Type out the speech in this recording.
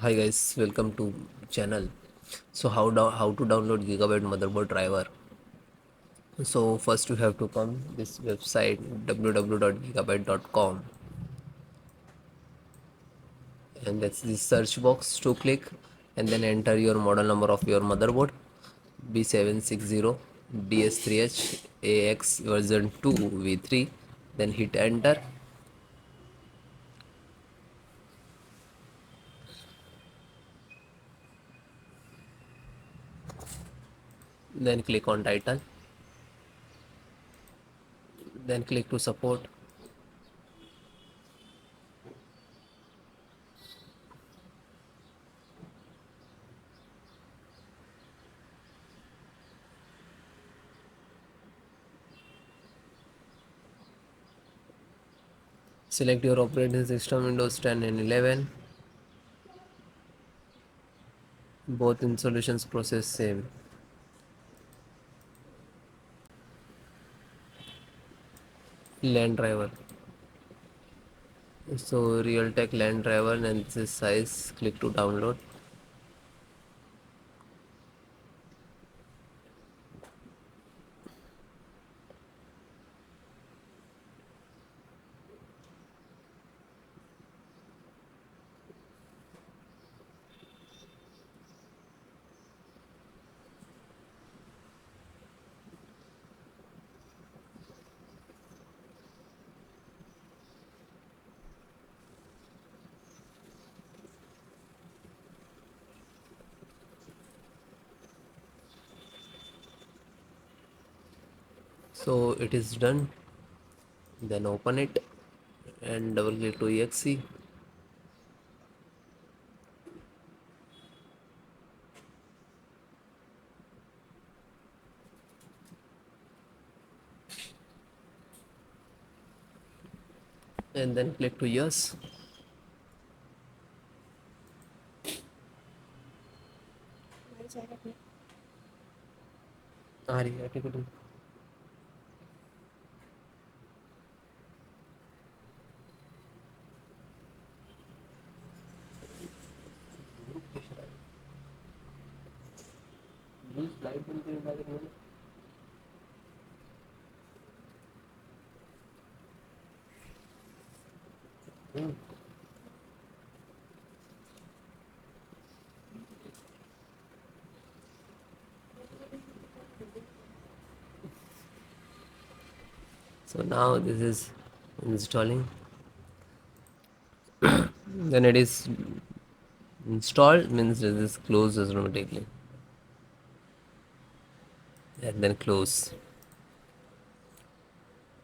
Hi guys, welcome to channel. So how to download Gigabyte motherboard driver? So first you have to come this website www.gigabyte.com, and that's the search box to click, and then enter your model number of your motherboard B760 DS3H AX version 2 V3. Then hit enter. Then click on title. Then click to support. Select your operating system Windows 10 and 11. Both installations process same. LAN driver. So Realtek LAN driver, and this size. Click to download. So it is done. Then open it and double click to exe. And then click to yes. आ रही है ticket. So now this is installing. Then it is installed, means this closes automatically, and then close.